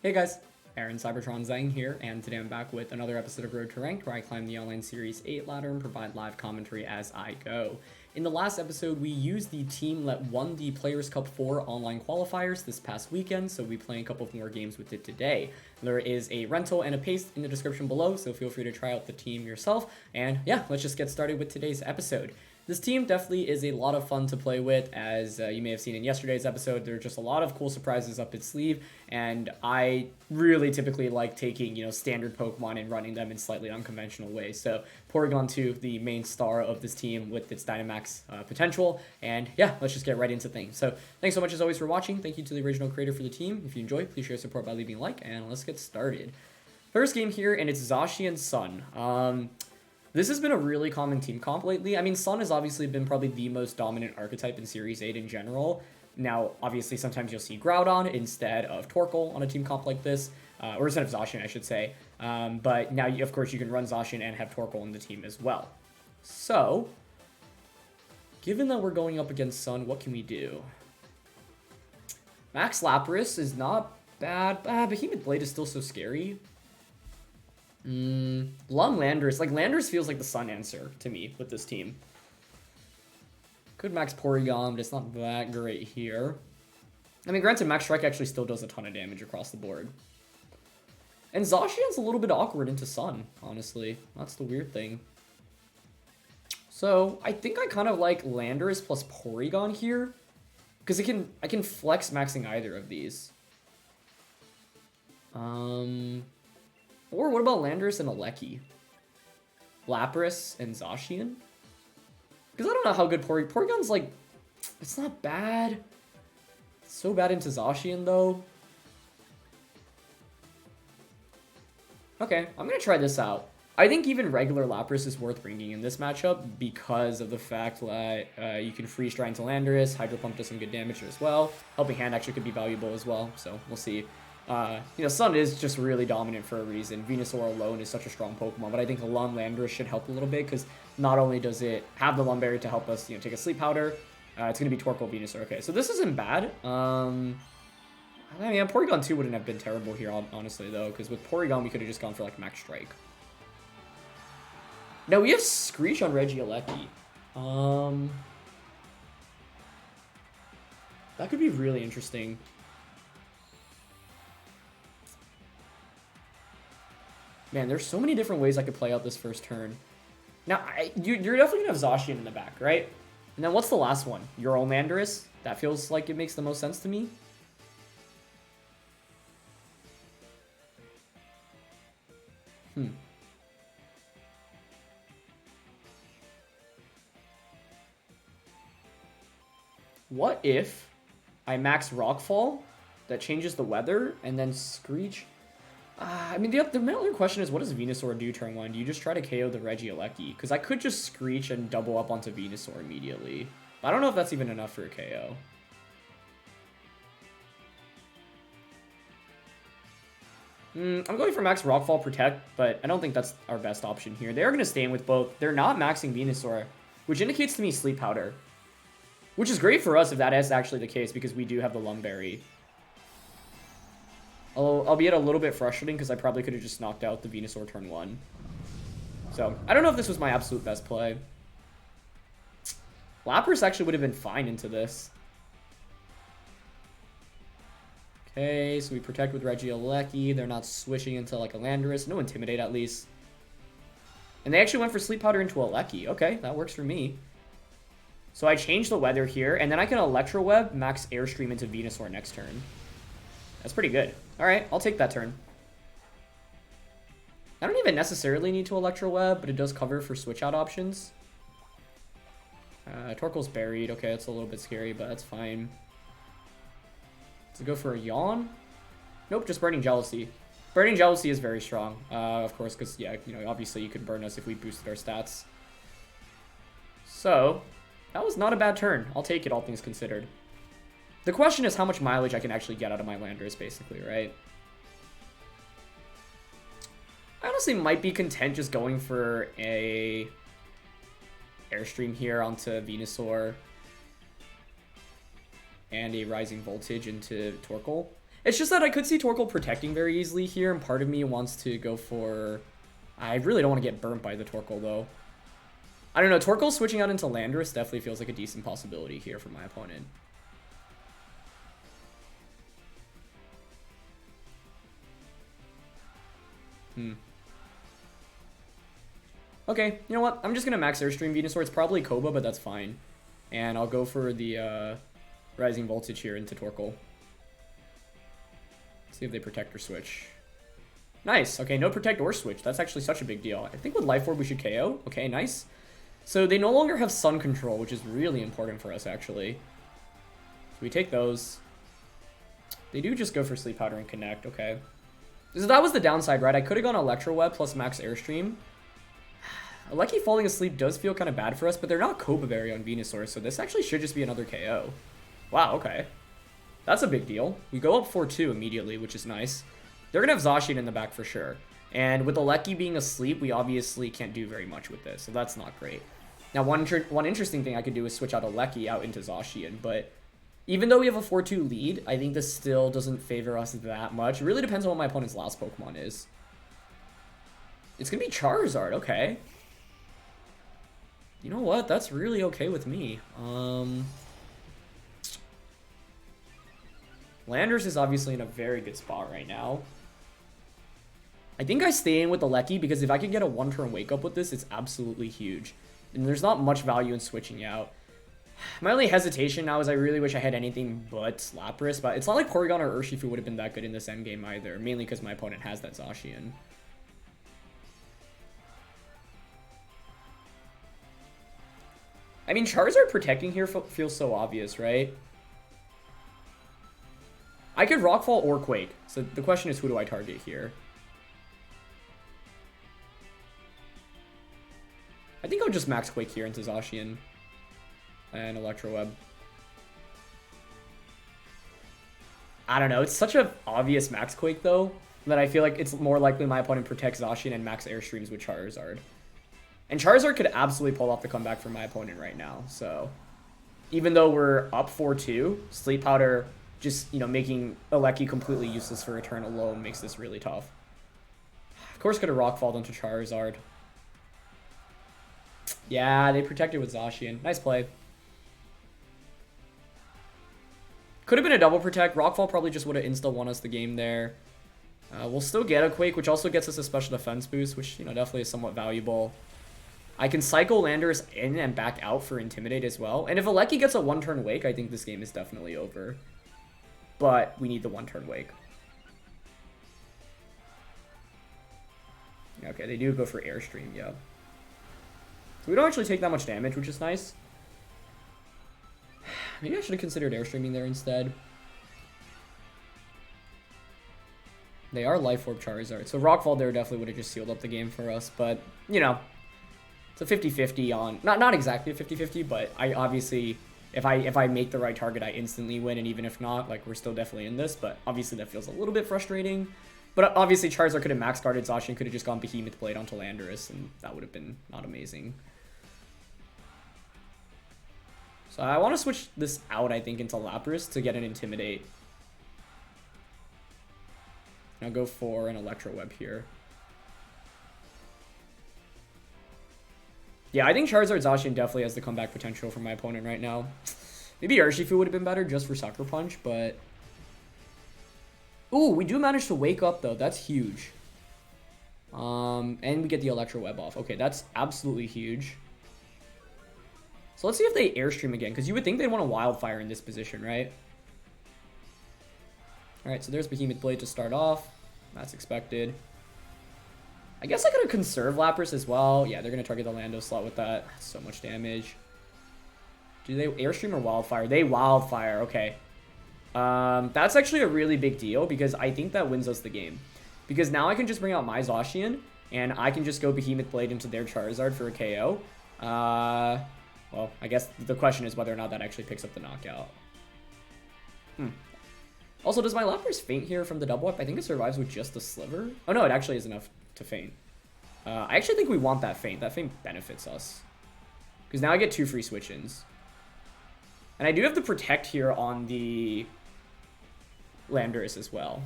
Hey guys, Aaron Cybertron Zhang here, and today I'm back with another episode of Road to Ranked, where I climb the online Series 8 ladder and provide live commentary as I go. In the last episode, we used the team that won the Players' Cup 4 online qualifiers this past weekend, so we'll be playing a couple of more games with it today. There is a rental and a paste in the description below, so feel free to try out the team yourself, and yeah, let's just get started with today's episode. This team definitely is a lot of fun to play with, as you may have seen in yesterday's episode. There are just a lot of cool surprises up its sleeve, and I really typically like taking, standard Pokemon and running them in slightly unconventional ways. So Porygon 2, the main star of this team with its Dynamax potential, and yeah, let's just get right into things. So thanks so much as always for watching. Thank you to the original creator for the team. If you enjoy, please share support by leaving a like, and let's get started. First game here, and it's Zacian Sun. This has been a really common team comp lately. I mean, Sun has obviously been probably the most dominant archetype in Series 8 in general. Now, obviously, sometimes you'll see Groudon instead of Torkoal on a team comp like this, or instead of Zacian, I should say. But now, of course, you can run Zacian and have Torkoal in the team as well. So, given that we're going up against Sun, what can we do? Max Lapras is not bad. Behemoth Blade is still so scary. Landorus. Landorus feels like the Sun answer to me with this team. Could max Porygon, but it's not that great here. I mean, granted, Max Strike actually still does a ton of damage across the board. And Zacian's a little bit awkward into Sun, honestly. That's the weird thing. So, I think I kind of like Landorus plus Porygon here. Because I can flex maxing either of these. Or what about Landorus and Alecki? Lapras and Zacian? Because I don't know how good Porygon's like... It's not bad. It's so bad into Zacian, though. Okay, I'm going to try this out. I think even regular Lapras is worth bringing in this matchup because of the fact that you can Freeze Dry into Landorus. Hydro Pump does some good damage as well. Helping Hand actually could be valuable as well, so we'll see. Sun is just really dominant for a reason. Venusaur alone is such a strong Pokemon, but I think Alon Landorus should help a little bit because not only does it have the Lumberry to help us, take a Sleep Powder, it's going to be Torkoal Venusaur. Okay, so this isn't bad. I mean, Porygon 2 wouldn't have been terrible here, honestly, though, because with Porygon, we could have just gone for, Max Strike. Now, we have Screech on Regieleki. That could be really interesting. Man, there's so many different ways I could play out this first turn. Now, you're definitely going to have Zacian in the back, right? And then what's the last one? Your own Landorus? That feels like it makes the most sense to me. What if I max Rockfall? That changes the weather, and then Screech... I mean, the other question is, what does Venusaur do turn 1? Do you just try to KO the Regieleki? Because I could just Screech and double up onto Venusaur immediately. I don't know if that's even enough for a KO. I'm going for Max Rockfall Protect, but I don't think that's our best option here. They're going to stay in with both. They're not maxing Venusaur, which indicates to me Sleep Powder. Which is great for us if that is actually the case, because we do have the Lumberry. Albeit a little bit frustrating, because I probably could have just knocked out the Venusaur turn 1. So, I don't know if this was my absolute best play. Lapras actually would have been fine into this. Okay, so we protect with Regieleki. They're not switching into a Landorus. No Intimidate, at least. And they actually went for Sleep Powder into Alecki. Okay, that works for me. So I change the weather here, and then I can Electro Web, max Airstream into Venusaur next turn. That's pretty good. Alright, I'll take that turn. I don't even necessarily need to Electro Web, but it does cover for switch out options. Torkoal's buried. Okay, that's a little bit scary, but that's fine. Let's go for a Yawn. Nope, just Burning Jealousy. Burning Jealousy is very strong, of course, because, yeah, obviously you could burn us if we boosted our stats. So, that was not a bad turn. I'll take it, all things considered. The question is how much mileage I can actually get out of my Landorus, basically, right? I honestly might be content just going for a Airstream here onto Venusaur and a Rising Voltage into Torkoal. It's just that I could see Torkoal protecting very easily here, and part of me wants to go for... I really don't want to get burnt by the Torkoal, though. I don't know, Torkoal switching out into Landorus definitely feels like a decent possibility here for my opponent. Okay, you know what? I'm just going to max Airstream Venusaur. It's probably Koba, but that's fine. And I'll go for the Rising Voltage here into Torkoal. See if they protect or switch. Nice. Okay, no protect or switch. That's actually such a big deal. I think with Life Orb we should KO. Okay, nice. So they no longer have Sun Control, which is really important for us, actually. So we take those. They do just go for Sleep Powder and Connect. Okay. So that was the downside, right? I could have gone Electro Web plus Max Airstream. Lucky falling asleep does feel kind of bad for us, but they're not Koba Berry on Venusaur, so this actually should just be another KO. Wow, okay. That's a big deal. We go up 4-2 immediately, which is nice. They're going to have Zacian in the back for sure. And with Alecki being asleep, we obviously can't do very much with this, so that's not great. Now, one interesting thing I could do is switch out Alecki out into Zacian, but even though we have a 4-2 lead, I think this still doesn't favor us that much. It really depends on what my opponent's last Pokemon is. It's going to be Charizard, okay. You know what? That's really okay with me. Landers is obviously in a very good spot right now. I think I stay in with the Alecki because if I can get a one-turn wake-up with this, it's absolutely huge. And there's not much value in switching out. My only hesitation now is I really wish I had anything but Lapras, but it's not like Porygon or Urshifu would have been that good in this endgame either, mainly because my opponent has that Zacian. I mean, Charizard protecting here feels so obvious, right? I could Rockfall or Quake, so the question is who do I target here? I think I'll just Max Quake here into Zacian and Electro Web. I don't know, it's such an obvious Max Quake though, that I feel like it's more likely my opponent protects Zacian and Max Airstreams with Charizard. And Charizard could absolutely pull off the comeback for my opponent right now, so... Even though we're up 4-2, Sleep Powder just, you know, making Alecki completely useless for a turn alone makes this really tough. Of course could have Rockfalled into Charizard. Yeah, they protected with Zacian. Nice play. Could have been a double protect. Rockfall probably just would have insta-won us the game there. We'll still get a Quake, which also gets us a special defense boost, which, you know, definitely is somewhat valuable. I can cycle Landorus in and back out for Intimidate as well. And if Alecki gets a one-turn Wake, I think this game is definitely over. But we need the one-turn Wake. Okay, they do go for Airstream, yeah. So we don't actually take that much damage, which is nice. Maybe I should have considered Airstreaming there instead. They are Life Orb Charizard. So Rockfall there definitely would have just sealed up the game for us. But, you know, it's a 50-50 on... Not exactly a 50-50, but I obviously... If I make the right target, I instantly win. And even if not, like, we're still definitely in this. But obviously that feels a little bit frustrating. But obviously Charizard could have max guarded Zacian, could have just gone Behemoth Blade onto Landorus. And that would have been not amazing. So I want to switch this out, I think, into Lapras to get an Intimidate. I'll go for an Electro Web here. Yeah, I think Charizard Zacian definitely has the comeback potential for my opponent right now. Maybe Urshifu would have been better just for Sucker Punch, but... Ooh, we do manage to wake up, though. That's huge. And we get the Electro Web off. Okay, that's absolutely huge. So let's see if they Airstream again, because you would think they'd want a Wildfire in this position, right? Alright, so there's Behemoth Blade to start off. That's expected. I guess I could have conserved Lapras as well. Yeah, they're going to target the Lando slot with that. That's so much damage. Do they Airstream or Wildfire? They Wildfire, okay. That's actually a really big deal, because I think that wins us the game. Because now I can just bring out my Zacian, and I can just go Behemoth Blade into their Charizard for a KO. Well, I guess the question is whether or not that actually picks up the knockout. Also, does my Lapras faint here from the double up? I think it survives with just the Sliver. Oh, no, it actually is enough to faint. I actually think we want that faint. That faint benefits us. Because now I get 2 free switch-ins. And I do have the Protect here on the Landorus as well.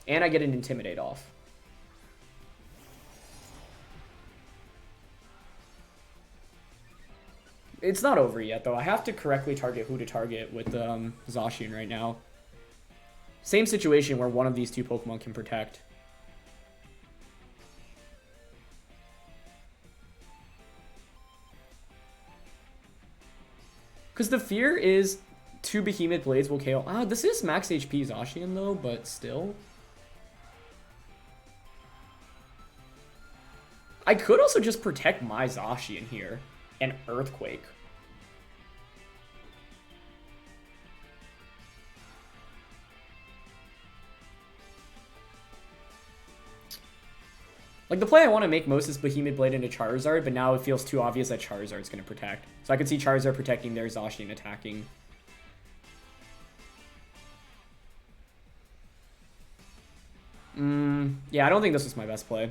And I get an Intimidate off. It's not over yet, though. I have to correctly target who to target with Zacian right now. Same situation where one of these two Pokemon can protect. Because the fear is 2 Behemoth Blades will KO. Ah, this is max HP Zacian, though, but still. I could also just protect my Zacian here and Earthquake. Like, the play I want to make most is Behemoth Blade into Charizard, but now it feels too obvious that Charizard's going to protect. So I could see Charizard protecting their Zacian attacking. Yeah, I don't think this was my best play.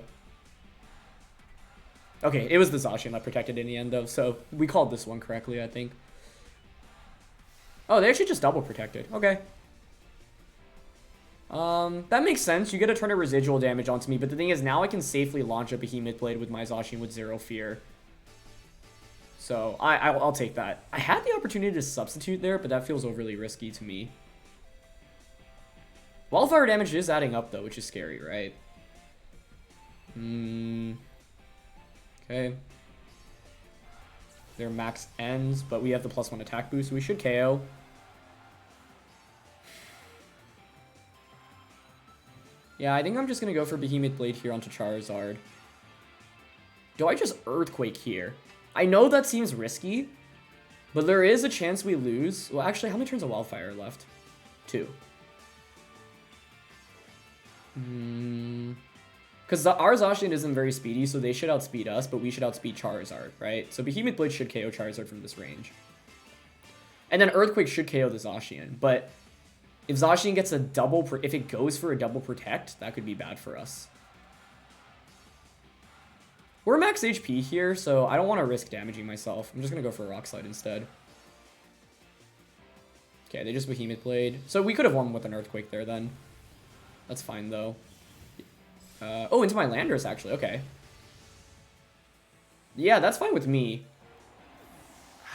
Okay, it was the Zacian that protected in the end, though, so we called this one correctly, I think. Oh, they actually just double protected. Okay. That makes sense. You get a turn of residual damage onto me, but the thing is, now I can safely launch a Behemoth Blade with my Zacian with 0 fear. So, I'll take that. I had the opportunity to substitute there, but that feels overly risky to me. Wildfire damage is adding up, though, which is scary, right? Okay. Their max ends, but we have the +1 attack boost, so we should KO. Yeah, I think I'm just going to go for Behemoth Blade here onto Charizard. Do I just Earthquake here? I know that seems risky, but there is a chance we lose. Well, actually, how many turns of Wildfire are left? 2. Because our Zacian isn't very speedy, so they should outspeed us, but we should outspeed Charizard, right? So Behemoth Blade should KO Charizard from this range. And then Earthquake should KO the Zacian, but if Zacian gets a double, if it goes for a double protect, that could be bad for us. We're max HP here, so I don't want to risk damaging myself. I'm just going to go for a Rock Slide instead. Okay, they just Behemoth Blade. So we could have won with an Earthquake there then. That's fine, though. Oh, into my Landorus, actually. Okay. Yeah, that's fine with me.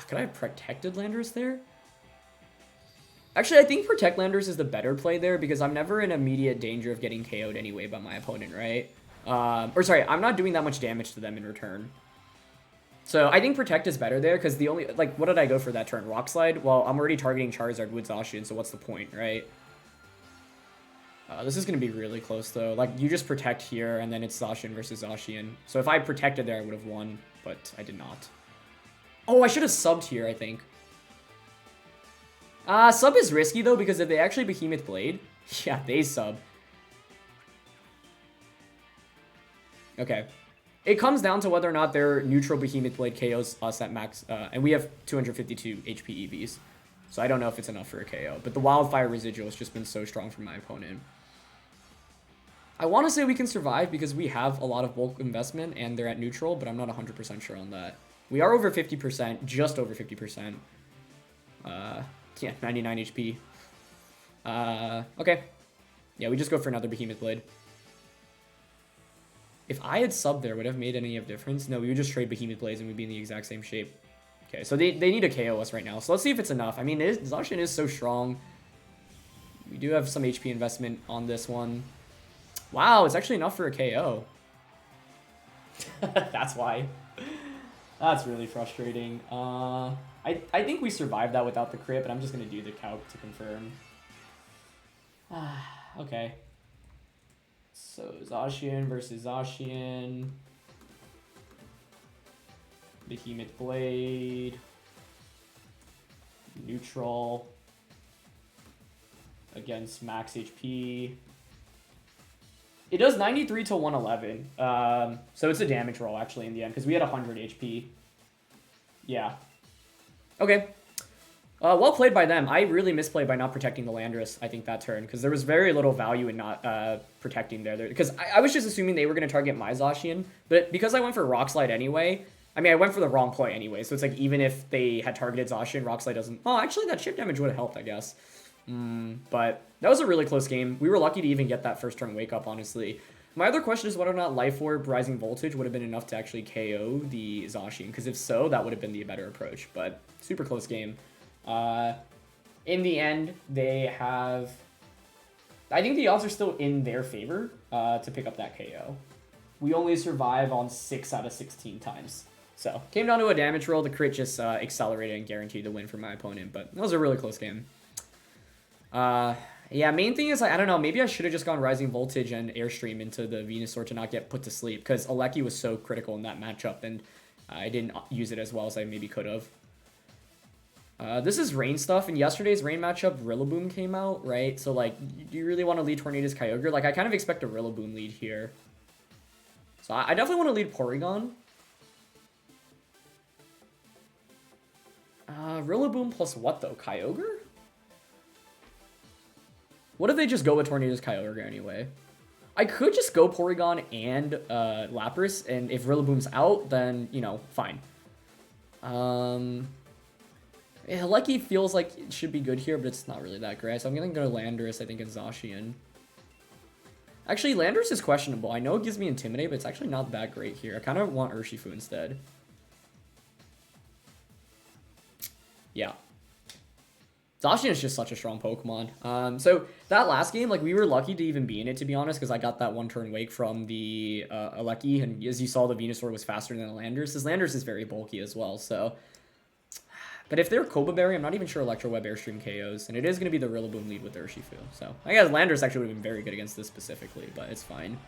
Could I have protected Landorus there? Actually, I think Protect Landorus is the better play there because I'm never in immediate danger of getting KO'd anyway by my opponent, right? Or sorry, I'm not doing that much damage to them in return. So I think Protect is better there because the only, like, what did I go for that turn? Rock Slide? Well, I'm already targeting Charizard with Zacian, so what's the point, right? This is going to be really close, though. Like, you just protect here, and then it's Zacian versus Zacian. So if I protected there, I would have won, but I did not. Oh, I should have subbed here, I think. Sub is risky, though, because if they actually Behemoth Blade... Yeah, they sub. Okay. It comes down to whether or not their neutral Behemoth Blade KOs us at max... and we have 252 HP EVs. So I don't know if it's enough for a KO. But the Wildfire residual has just been so strong from my opponent. I want to say we can survive because we have a lot of bulk investment and they're at neutral, but I'm not 100% sure on that. We are over 50%, just over 50%. Yeah, 99 HP. Okay. Yeah, we just go for another Behemoth Blade. If I had subbed there, would it have made any of difference? No, we would just trade Behemoth Blades and we'd be in the exact same shape. Okay, so they need to KO us right now. So let's see if it's enough. I mean, Zacian is so strong. We do have some HP investment on this one. Wow, it's actually enough for a KO. That's why. That's really frustrating. I think we survived that without the crit, but I'm just going to do the calc to confirm. Okay. So, Zacian versus Zacian. Behemoth Blade. Neutral. Against max HP. It does 93 to 111. So it's a damage roll, actually, in the end, because we had 100 HP. Yeah. Okay. Well played by them. I really misplayed by not protecting the Landorus, I think, that turn, because there was very little value in not protecting there. Because I was just assuming they were going to target my Zacian, but because I went for Rock Slide anyway, I mean, I went for the wrong play anyway, so it's like even if they had targeted Zacian, Rock Slide doesn't... Oh, actually, that chip damage would have helped, I guess. But that was a really close game. We were lucky to even get that first turn wake up, honestly. My other question is whether or not Life Orb Rising Voltage would have been enough to actually KO the Zacian, because if so, that would have been the better approach. But super close game. In the end, they have... I think the odds are still in their favor to pick up that KO. We only survive on 6 out of 16 times. So, came down to a damage roll. The crit just accelerated and guaranteed the win for my opponent, but that was a really close game. Yeah, main thing is, I don't know, maybe I should have just gone Rising Voltage and Airstream into the Venusaur to not get put to sleep, because Aleki was so critical in that matchup, and I didn't use it as well as I maybe could have. This is rain stuff, and yesterday's rain matchup, Rillaboom came out, right? So, like, do you really want to lead Tornadus Kyogre? Like, I kind of expect a Rillaboom lead here. So, I definitely want to lead Porygon. Rillaboom plus what, though? Kyogre? What if they just go with Tornadus Kyogre anyway? I could just go Porygon and Lapras, and if Rillaboom's out, then, you know, fine. Yeah, Lucky feels like it should be good here, but it's not really that great. So I'm going to go Landorus, I think, and Zacian. Actually, Landorus is questionable. I know it gives me Intimidate, but it's actually not that great here. I kind of want Urshifu instead. Yeah. Zacian is just such a strong Pokemon. So that last game, like, we were lucky to even be in it, to be honest, because I got that one-turn wake from the Aleki, and as you saw, the Venusaur was faster than the Landorus. This Landorus is very bulky as well, so... But if they're Koba Berry, I'm not even sure Electro Web Airstream KOs, and it is going to be the Rillaboom lead with Urshifu. So I guess Landorus actually would have been very good against this specifically, but it's fine.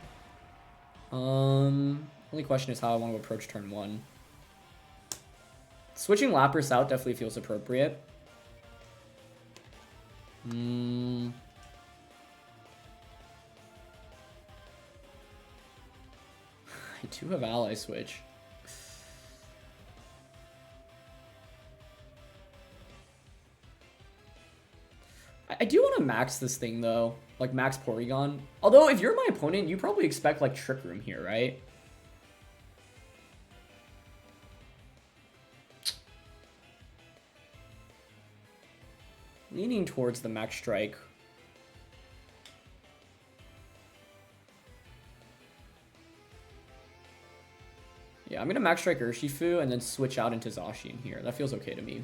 Only question is how I want to approach turn 1. Switching Lapras out definitely feels appropriate. I do have Ally Switch. I do want to max this thing, though. Like, max Porygon. Although, if you're my opponent, you probably expect, like, Trick Room here, right? Leaning towards the Max Strike. Yeah, I'm going to Max Strike Urshifu and then switch out into Zacian here. That feels okay to me.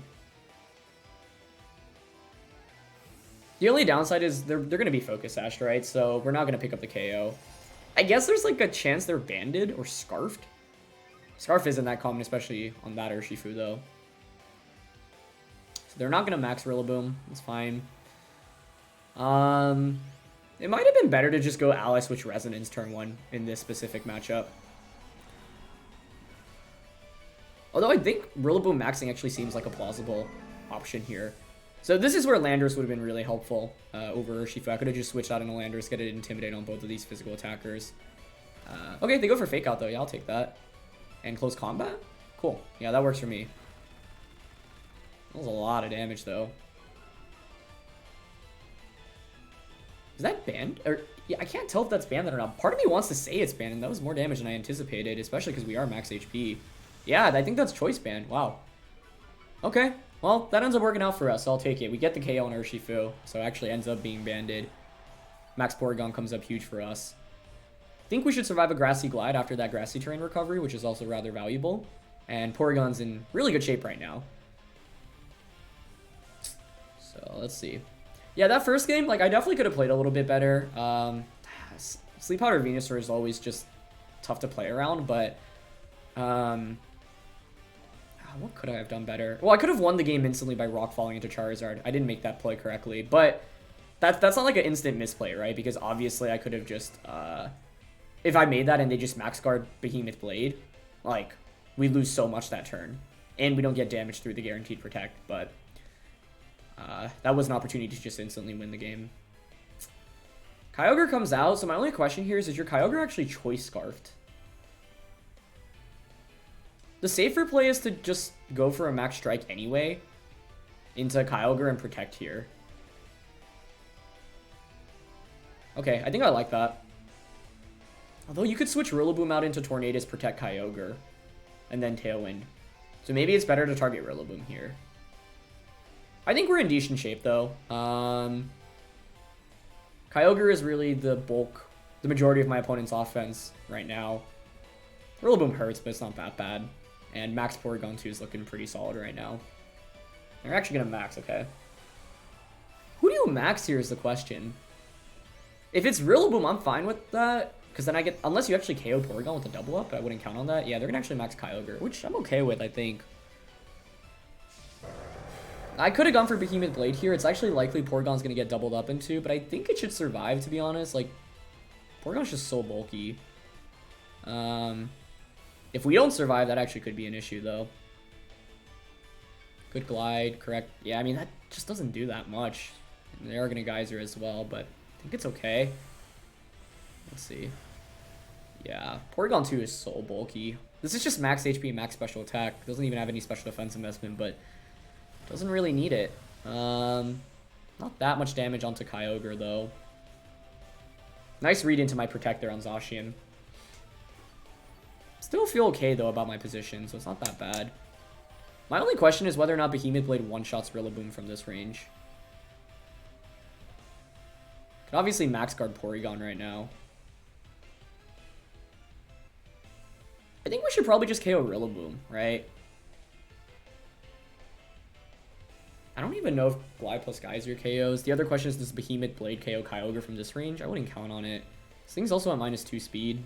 The only downside is they're going to be Focus Sashed, right? So we're not going to pick up the KO. I guess there's like a chance they're Banded or Scarfed. Scarf isn't that common, especially on that Urshifu, though. So they're not going to max Rillaboom. It's fine. It might have been better to just go Ally Switch Resonance turn 1 in this specific matchup. Although I think Rillaboom maxing actually seems like a plausible option here. So this is where Landorus would have been really helpful over Urshifu. I could have just switched out into Landorus, get it Intimidate on both of these physical attackers. Okay, they go for Fake Out, though. Yeah, I'll take that. And Close Combat? Cool. Yeah, that works for me. That was a lot of damage, though. Is that banned? Or, yeah, I can't tell if that's banned or not. Part of me wants to say it's banned, and that was more damage than I anticipated, especially because we are max HP. Yeah, I think that's choice banned. Wow. Okay. Well, that ends up working out for us, so I'll take it. We get the KO on Urshifu, so it actually ends up being banded. Max Porygon comes up huge for us. I think we should survive a Grassy Glide after that Grassy Terrain recovery, which is also rather valuable. And Porygon's in really good shape right now. So, let's see. Yeah, that first game, like, I definitely could have played a little bit better. Sleep Powder Venusaur is always just tough to play around, but... what could I have done better? Well, I could have won the game instantly by Rock Falling into Charizard. I didn't make that play correctly, but that's not like an instant misplay, right? Because obviously I could have just, if I made that and they just Max Guard Behemoth Blade, like, we lose so much that turn. And we don't get damage through the Guaranteed Protect, but that was an opportunity to just instantly win the game. Kyogre comes out, so my only question here is your Kyogre actually Choice Scarfed? The safer play is to just go for a Max Strike anyway into Kyogre and Protect here. Okay, I think I like that. Although you could switch Rillaboom out into Tornadus, Protect Kyogre, and then Tailwind. So maybe it's better to target Rillaboom here. I think we're in decent shape, though. Kyogre is really the majority of my opponent's offense right now. Rillaboom hurts, but it's not that bad. And Max Porygon 2 is looking pretty solid right now. They're actually going to max, okay. Who do you max here is the question. If it's Rillaboom, I'm fine with that. Because then I get... Unless you actually KO Porygon with a double up, but I wouldn't count on that. Yeah, they're going to actually max Kyogre, which I'm okay with, I think. I could have gone for Behemoth Blade here. It's actually likely Porygon's going to get doubled up into, but I think it should survive, to be honest. Like, Porygon's just so bulky. If we don't survive, that actually could be an issue, though. Good glide, correct. Yeah, I mean, that just doesn't do that much. And they are going to Geyser as well, but I think it's okay. Let's see. Yeah, Porygon 2 is so bulky. This is just max HP, max special attack. Doesn't even have any special defense investment, but doesn't really need it. Not that much damage onto Kyogre, though. Nice read into my Protector on Zacian. Still feel okay, though, about my position, so it's not that bad. My only question is whether or not Behemoth Blade one-shots Rillaboom from this range. Could obviously max guard Porygon right now. I think we should probably just KO Rillaboom, right? I don't even know if Glide plus Geyser KOs. The other question is, does Behemoth Blade KO Kyogre from this range? I wouldn't count on it. This thing's also at -2 speed.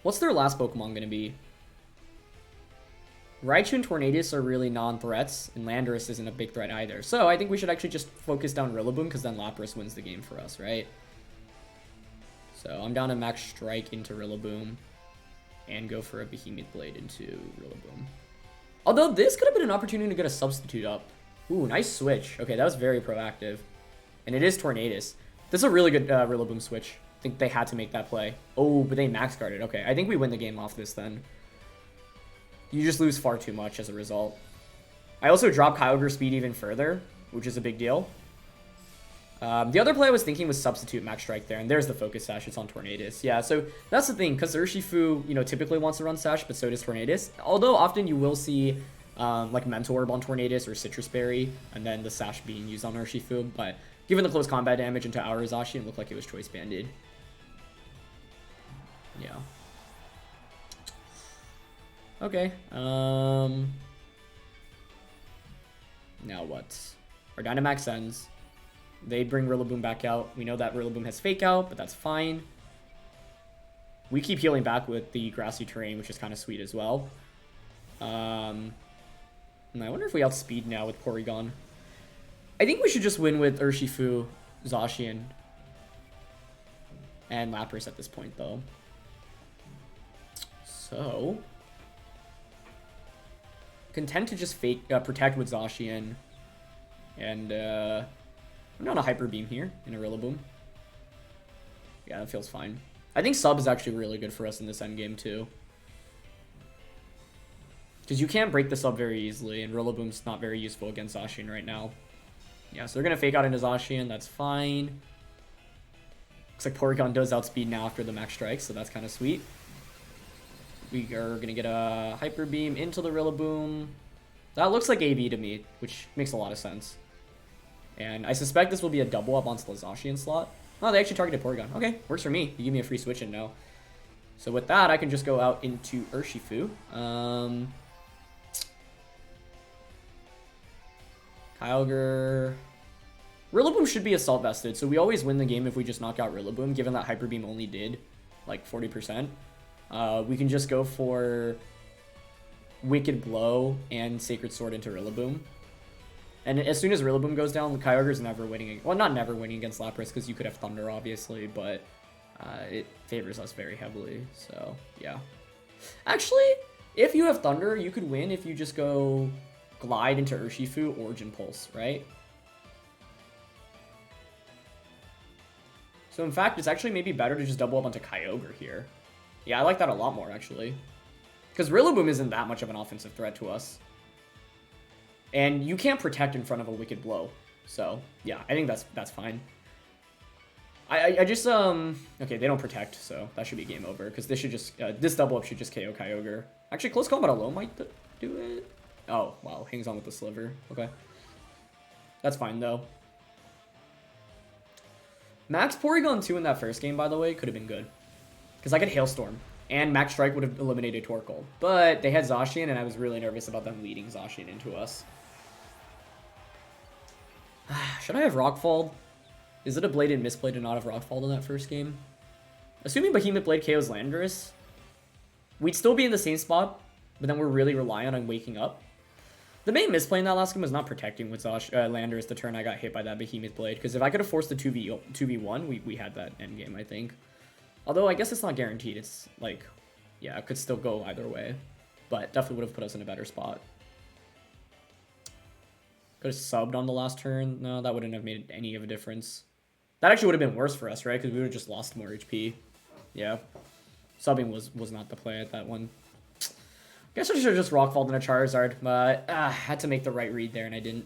What's their last Pokemon going to be? Raichu and Tornadus are really non-threats, and Landorus isn't a big threat either. So I think we should actually just focus down Rillaboom, because then Lapras wins the game for us, right? So I'm down to max Strike into Rillaboom, and go for a Behemoth Blade into Rillaboom. Although this could have been an opportunity to get a substitute up. Ooh, nice switch. Okay, that was very proactive. And it is Tornadus. This is a really good Rillaboom switch. I think they had to make that play. Oh, but they max guarded. Okay, I think we win the game off this then. You just lose far too much as a result. I also dropped Kyogre speed even further, which is a big deal. The other play I was thinking was substitute max strike there, and there's the focus sash. It's on Tornadus. Yeah, so that's the thing, because Urshifu, you know, typically wants to run sash, but so does Tornadus. Although often you will see like Mental Orb on Tornadus or Citrus Berry, and then the sash being used on Urshifu. But given the close combat damage into our Zacian, it looked like it was choice banded. Yeah. Okay. Now what? Our Dynamax ends. They bring Rillaboom back out. We know that Rillaboom has Fake Out, but that's fine. We keep healing back with the grassy terrain, which is kind of sweet as well. And I wonder if we outspeed now with Porygon. I think we should just win with Urshifu, Zacian, and Lapras at this point, though. So, content to just protect with Zacian, and I'm not a Hyper Beam here in a Rillaboom. Yeah, that feels fine. I think sub is actually really good for us in this endgame too, because you can't break the sub very easily, and Rillaboom's not very useful against Zacian right now. Yeah, so they're gonna Fake Out into Zacian. That's fine. Looks like Porygon does outspeed now after the max strike, so that's kind of sweet. We are going to get a Hyper Beam into the Rillaboom. That looks like AV to me, which makes a lot of sense. And I suspect this will be a double up onto the Zacian slot. Oh, they actually targeted Porygon. Okay, works for me. You give me a free switch in now. So with that, I can just go out into Urshifu. Kyogre. Rillaboom should be Assault Vested, so we always win the game if we just knock out Rillaboom, given that Hyper Beam only did like 40%. We can just go for Wicked Blow and Sacred Sword into Rillaboom. And as soon as Rillaboom goes down, Kyogre's never winning. Well, not never winning against Lapras, because you could have Thunder, obviously, but it favors us very heavily. So, yeah. Actually, if you have Thunder, you could win if you just go Glide into Urshifu, Origin Pulse, right? So, in fact, it's actually maybe better to just double up onto Kyogre here. Yeah, I like that a lot more, actually. Because Rillaboom isn't that much of an offensive threat to us. And you can't protect in front of a Wicked Blow. So, yeah, I think that's fine. I just, okay, they don't protect, so that should be game over. Because this should just, this double up should just KO Kyogre. Actually, Close Combat alone might do it. Oh, wow. Hangs on with the sliver. Okay. That's fine, though. Max Porygon 2 in that first game, by the way, could have been good. Because I could Hailstorm. And Max Strike would have eliminated Torkoal. But they had Zacian, and I was really nervous about them leading Zacian into us. Should I have Rockfall? Is it a bladed misplay to not have Rockfall in that first game? Assuming Behemoth Blade KOs Landorus, we'd still be in the same spot, but then we're really reliant on waking up. The main misplay in that last game was not protecting with Landorus the turn I got hit by that Behemoth Blade, because if I could have forced the 2v1, we had that endgame, I think. Although, I guess it's not guaranteed. It's like, yeah, it could still go either way, but definitely would have put us in a better spot. Could have subbed on the last turn. No, that wouldn't have made any of a difference. That actually would have been worse for us, right? Because we would have just lost more HP. Yeah. Subbing was not the play at that one. Guess I should have just Rockfalled in a Charizard, but had to make the right read there, and I didn't.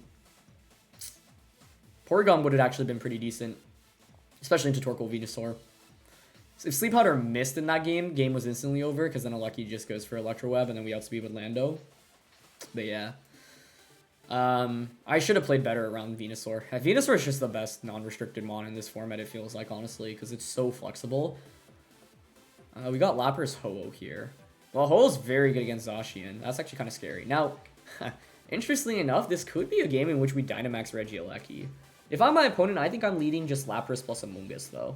Porygon would have actually been pretty decent, especially into Torkoal Venusaur. If Sleep Powder missed in that game was instantly over, because then a Lucky just goes for Electro Web, and then we outspeed with Lando. But yeah. I should have played better around Venusaur. Venusaur is just the best non-restricted mon in this format, it feels like, honestly, because it's so flexible. We got Lapras Ho-Oh here. Well, Ho-Oh's very good against Zacian. That's actually kind of scary. Now, interestingly enough, this could be a game in which we Dynamax Regieleki. If I'm my opponent, I think I'm leading just Lapras plus Amoonguss, though.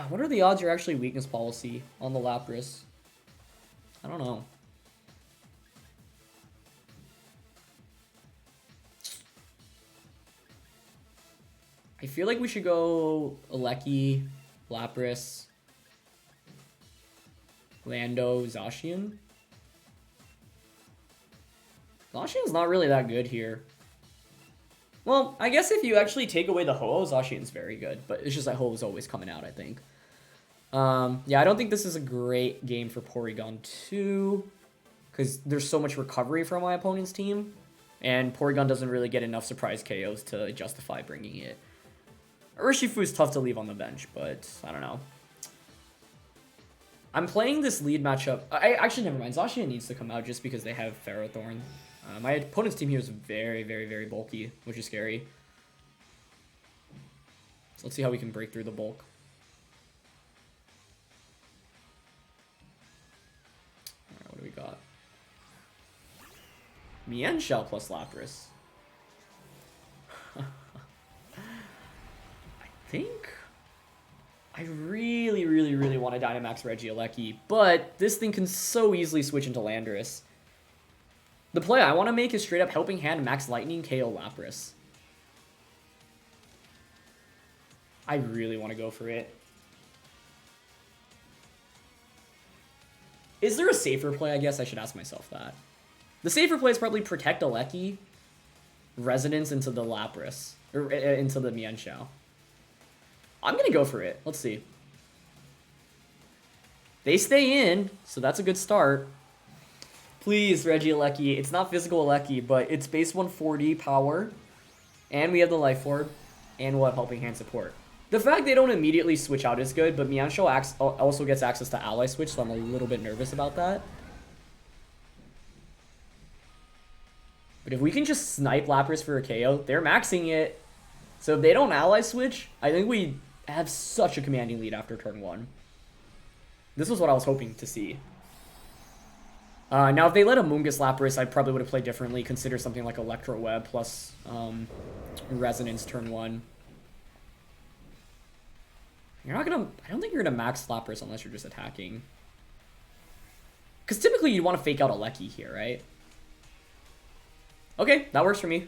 What are the odds you're actually weakness policy on the Lapras? I don't know. I feel like we should go Aleki, Lapras, Lando, Zacian. Zacian's not really that good here. Well, I guess if you actually take away the Ho-Oh, Zacian's very good, but it's just that Ho-Oh's always coming out, I think. Yeah, I don't think this is a great game for Porygon 2, because there's so much recovery from my opponent's team, and Porygon doesn't really get enough surprise KOs to justify bringing it. Urshifu is tough to leave on the bench, but I don't know. I'm playing this lead matchup. Actually, never mind. Zacian needs to come out just because they have Ferrothorn. My opponent's team here is very, very, very bulky, which is scary. So let's see how we can break through the bulk. Alright, what do we got? Mienshao plus Lapras. I think I really, really, really want to Dynamax Regieleki, but this thing can so easily switch into Landorus. The play I want to make is straight up Helping Hand Max Lightning KO Lapras. I really want to go for it. Is there a safer play? I guess I should ask myself that. The safer play is probably Protect Aleki, Resonance into the Lapras, or into the Mienshao. I'm going to go for it. Let's see. They stay in, so that's a good start. Please, Regieleki. It's not physical Aleki, but it's base 140 power. And we have the Life Orb. And we'll have Helping Hand support. The fact they don't immediately switch out is good, but Mienshao also gets access to Ally Switch, so I'm a little bit nervous about that. But if we can just snipe Lapras for a KO, they're maxing it. So if they don't Ally Switch, I think we have such a commanding lead after turn 1. This was what I was hoping to see. Now, if they let Amoonguss Lapras, I probably would have played differently. Consider something like Electro Web plus Resonance turn 1. You're not gonna... I don't think you're gonna max Lapras unless you're just attacking. Because typically you'd want to fake out Aleki here, right? Okay, that works for me.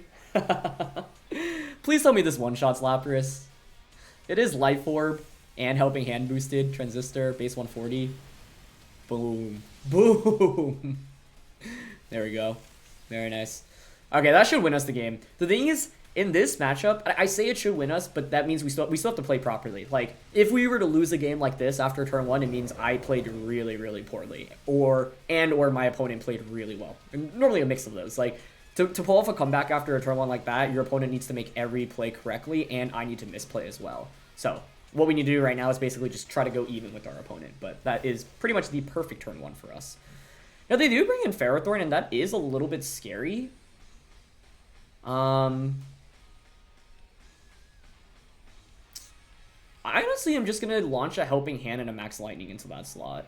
Please tell me this one-shots Lapras. It is Life Orb and Helping Hand boosted. Transistor, base 140. Boom. Boom. There we go. Very nice. Okay, that should win us the game. The thing is, in this matchup, I say it should win us, but that means we still have to play properly. Like, if we were to lose a game like this after turn 1, it means I played really, really poorly. Or my opponent played really well. And normally a mix of those. Like, to pull off a comeback after a turn 1 like that, your opponent needs to make every play correctly, and I need to misplay as well. So, what we need to do right now is basically just try to go even with our opponent. But that is pretty much the perfect turn 1 for us. Now, they do bring in Ferrothorn, and that is a little bit scary. I honestly am just going to launch a Helping Hand and a Max Lightning into that slot.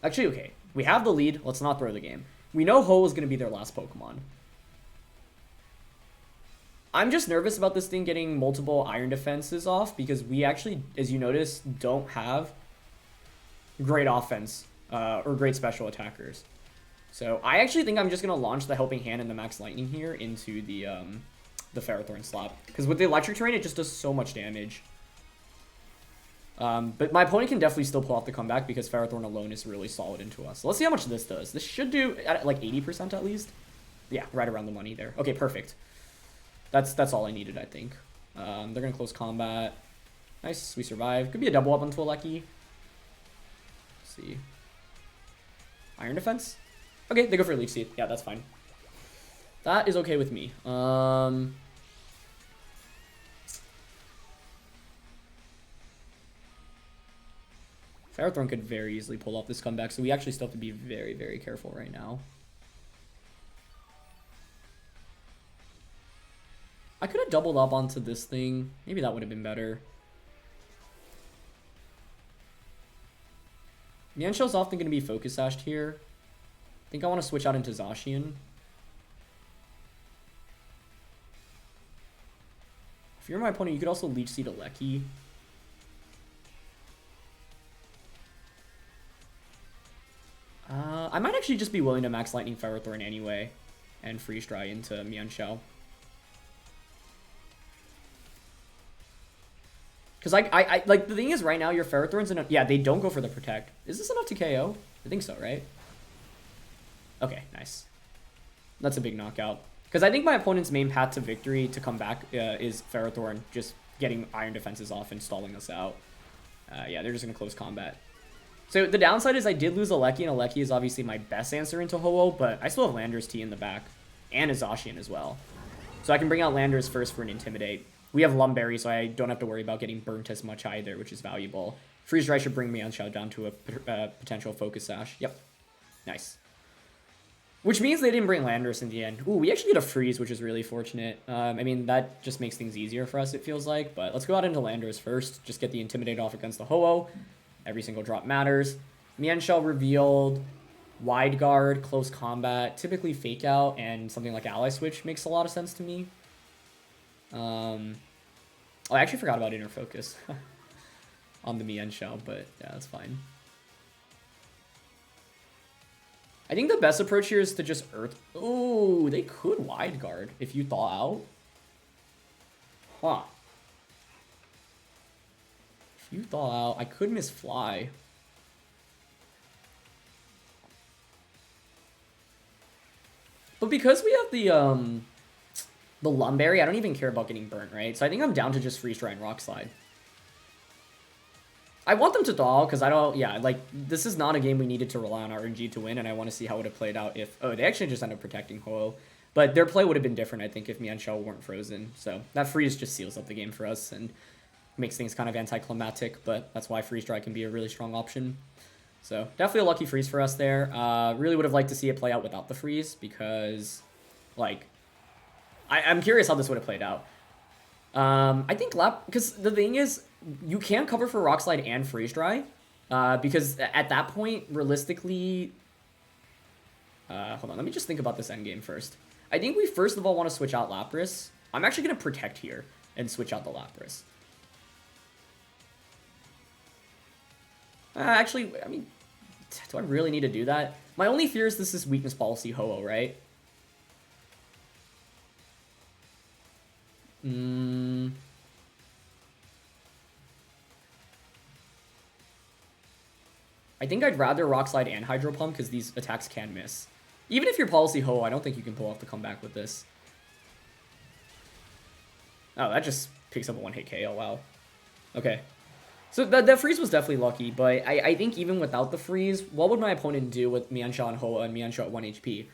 Actually, okay. We have the lead. Let's not throw the game. We know Ho is going to be their last Pokemon. I'm just nervous about this thing getting multiple Iron Defenses off because we actually, as you notice, don't have great offense or great special attackers. So I actually think I'm just going to launch the Helping Hand and the Max Lightning here into the Ferrothorn slot. Because with the Electric Terrain, it just does so much damage. But my opponent can definitely still pull off the comeback because Ferrothorn alone is really solid into us. So let's see how much this does. This should do like 80% at least. Yeah, right around the money there. Okay, perfect. That's all I needed, I think. They're going to close combat. Nice, we survive. Could be a double up onto a Lecky. Let's see. Iron Defense? Okay, they go for Leech Seed. Yeah, that's fine. That is okay with me. Ferrothorn could very easily pull off this comeback, so we actually still have to be very, very careful right now. I could have doubled up onto this thing. Maybe that would have been better. Mienshell's often going to be Focus Sashed here. I think I want to switch out into Zacian. If you're my opponent, you could also Leech Seed a Lecky. I might actually just be willing to Max Lightning Ferrothorn anyway and Freeze Dry into Mienshell. Because I like, the thing is right now your Ferrothorn's enough. Yeah, they don't go for the Protect. Is this enough to KO? I think so, right? Okay, nice. That's a big knockout. Because I think my opponent's main path to victory to come back is Ferrothorn just getting Iron Defenses off and stalling us out. Yeah, they're just going to close combat. So the downside is I did lose a Lecky, and a Lecky is obviously my best answer into Ho-Oh, but I still have Landorus T in the back, and a Zacian as well. So I can bring out Landorus first for an Intimidate. We have Lumberry, so I don't have to worry about getting burnt as much either, which is valuable. Freeze Dry should bring Mienshell down to a potential Focus Sash. Yep. Nice. Which means they didn't bring Landorus in the end. Ooh, we actually get a Freeze, which is really fortunate. I mean, that just makes things easier for us, it feels like. But let's go out into Landorus first. Just get the Intimidate off against the Ho-Oh. Every single drop matters. Mienshell revealed. Wide Guard, Close Combat. Typically Fake Out and something like Ally Switch makes a lot of sense to me. Oh, I actually forgot about Inner Focus on the Mienshell, but yeah, that's fine. I think the best approach here is to just Earth. Oh, they could Wide Guard if you thaw out. Huh. If you thaw out, I could miss Fly. But because we have the Lumberry, I don't even care about getting burnt, right? So I think I'm down to just Freeze Dry and Rock Slide. I want them to thaw because I don't, yeah, like, this is not a game we needed to rely on RNG to win, and I want to see how it would have played out if, oh, they actually just ended up protecting Ho-Oh. But their play would have been different, I think, if Mienshell weren't frozen. So that freeze just seals up the game for us and makes things kind of anticlimactic, but that's why Freeze Dry can be a really strong option. So definitely a lucky freeze for us there. Really would have liked to see it play out without the freeze because, like, I'm curious how this would have played out. I think because the thing is, you can't cover for Rock Slide and Freeze Dry, because at that point, realistically, hold on, let me just think about this endgame first. I think we first of all want to switch out Lapras. I'm actually going to Protect here and switch out the Lapras. Actually, I mean, do I really need to do that? My only fear is this is Weakness Policy Ho-Oh, right? I think I'd rather Rock Slide and Hydro Pump because these attacks can miss. Even if you're Policy Ho-Oh, I don't think you can pull off the comeback with this. Oh, that just picks up a one-hit KO, wow. Okay. So that freeze was definitely lucky, but I think even without the freeze, what would my opponent do with Mienshell and Ho-Oh and Mienshell at 1 HP?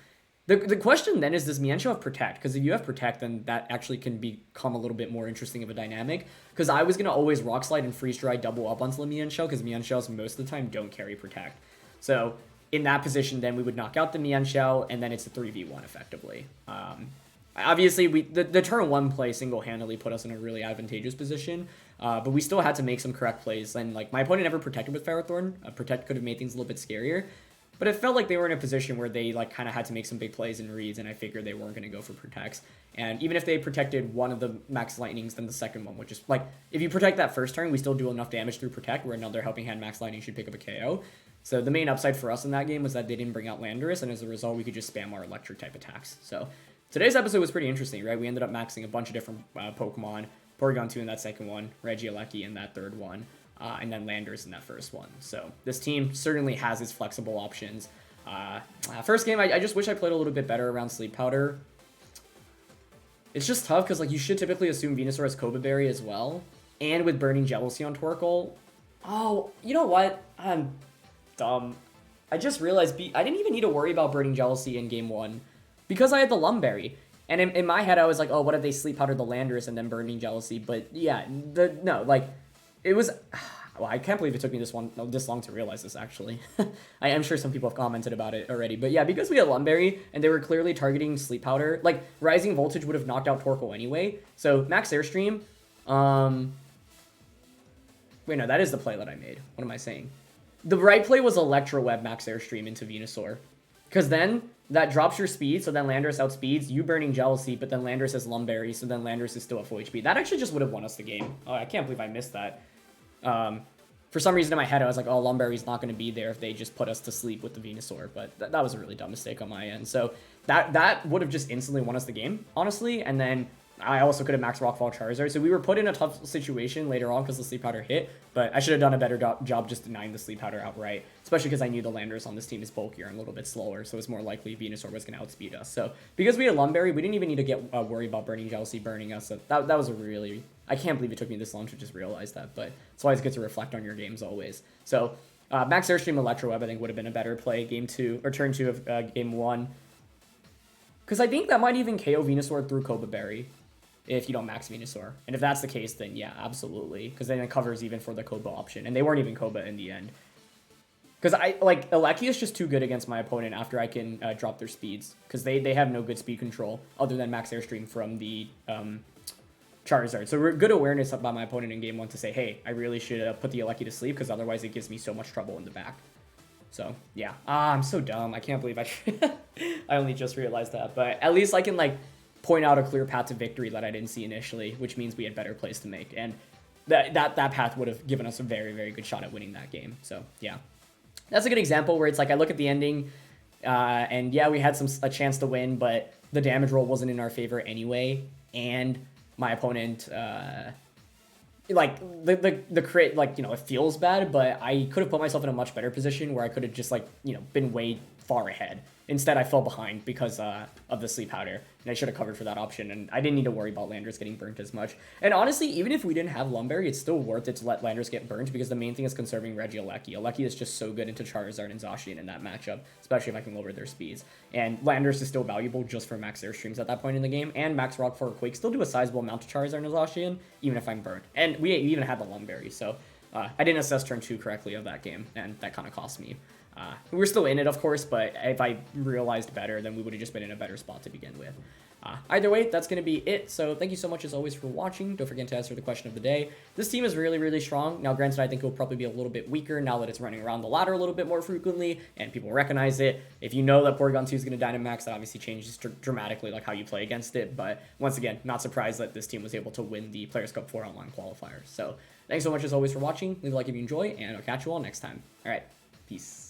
The question then is, does Mienshao have Protect? Because if you have Protect, then that actually can become a little bit more interesting of a dynamic. Because I was going to always Rock Slide and Freeze Dry double up onto the Mienshao, because Mienshaos most of the time don't carry Protect. So in that position, then we would knock out the Mienshao, and then it's a 3v1 effectively. Obviously, the turn 1 play single-handedly put us in a really advantageous position, but we still had to make some correct plays. And like my opponent never protected with Ferrothorn. Protect could have made things a little bit scarier. But it felt like they were in a position where they like kind of had to make some big plays and reads, and I figured they weren't going to go for protects. And even if they protected one of the Max Lightnings, then the second one, which is like, if you protect that first turn, we still do enough damage through Protect, where another Helping Hand Max Lightning should pick up a KO. So the main upside for us in that game was that they didn't bring out Landorus, and as a result, we could just spam our electric type attacks. So today's episode was pretty interesting, right? We ended up maxing a bunch of different Pokemon, Porygon 2 in that second one, Regieleki in that third one, and then Landorus in that first one. So this team certainly has its flexible options. First game, I just wish I played a little bit better around Sleep Powder. It's just tough because like you should typically assume Venusaur has Cobra Berry as well, and with Burning Jealousy on Torkoal. Oh, you know what? I'm dumb. I just realized I didn't even need to worry about Burning Jealousy in game 1 because I had the Lumberry. And in my head, I was like, oh, what if they Sleep Powder the Landorus and then Burning Jealousy? But yeah, no, like it was. Well, I can't believe it took me this long to realize this, actually. I am sure some people have commented about it already. But yeah, because we had Lumberry, and they were clearly targeting Sleep Powder, like, Rising Voltage would have knocked out Torkoal anyway. So, Max Airstream, wait, no, that is the play that I made. What am I saying? The right play was Electro Web Max Airstream into Venusaur. Because then, that drops your speed, so then Landorus outspeeds, you Burning Jealousy, but then Landorus has Lumberry, so then Landorus is still at full HP. That actually just would have won us the game. Oh, I can't believe I missed that. For some reason in my head, I was like, oh, Lumberry's not going to be there if they just put us to sleep with the Venusaur. But that was a really dumb mistake on my end. So that would have just instantly won us the game, honestly. And then I also could have Max Rockfall Charizard. So we were put in a tough situation later on because the Sleep Powder hit. But I should have done a better job just denying the Sleep Powder outright. Especially because I knew the Landorus on this team is bulkier and a little bit slower. So it's more likely Venusaur was going to outspeed us. So because we had Lumberry, we didn't even need to get worried about Burning Jealousy burning us. So that was a really... I can't believe it took me this long to just realize that, but it's always good to reflect on your games always. So Max Airstream Electro Web I think would have been a better play game 2 or turn 2 of game 1. Because I think that might even KO Venusaur through Cobra Berry if you don't max Venusaur. And if that's the case, then yeah, absolutely. Because then it covers even for the Cobra option. And they weren't even Cobra in the end. Because Eleki is just too good against my opponent after I can drop their speeds. Because they have no good speed control other than Max Airstream from the... Charizard. So good awareness by my opponent in game 1 to say, hey, I really should put the Eleki to sleep because otherwise it gives me so much trouble in the back. So, yeah. I'm so dumb. I can't believe I only just realized that. But at least I can, like, point out a clear path to victory that I didn't see initially, which means we had better plays to make. And that path would have given us a very, very good shot at winning that game. So, yeah. That's a good example where it's like I look at the ending, and yeah, we had a chance to win, but the damage roll wasn't in our favor anyway. And... my opponent, like, the crit, like, you know, it feels bad, but I could have put myself in a much better position where I could have just, like, you know, been way far ahead. Instead, I fell behind because of the Sleep Powder, and I should have covered for that option, and I didn't need to worry about Landorus getting burnt as much. And honestly, even if we didn't have Lumberry, it's still worth it to let Landorus get burnt, because the main thing is conserving Regieleki. Eleki is just so good into Charizard and Zacian in that matchup, especially if I can lower their speeds. And Landorus is still valuable just for Max Airstreams at that point in the game, and Max Rock for Quake still do a sizable amount to Charizard and Zacian, even if I'm burnt. And we even had the Lumberry, so I didn't assess turn 2 correctly of that game, and that kind of cost me. We were still in it, of course, but if I realized better, then we would have just been in a better spot to begin with. Either way, that's going to be it. So thank you so much, as always, for watching. Don't forget to answer the question of the day. This team is really, really strong. Now, granted, I think it will probably be a little bit weaker now that it's running around the ladder a little bit more frequently, and people recognize it. If you know that Porygon 2 is going to Dynamax, that obviously changes dramatically like how you play against it. But once again, not surprised that this team was able to win the Players' Cup 4 online qualifier. So thanks so much, as always, for watching. Leave a like if you enjoy, and I'll catch you all next time. All right, peace.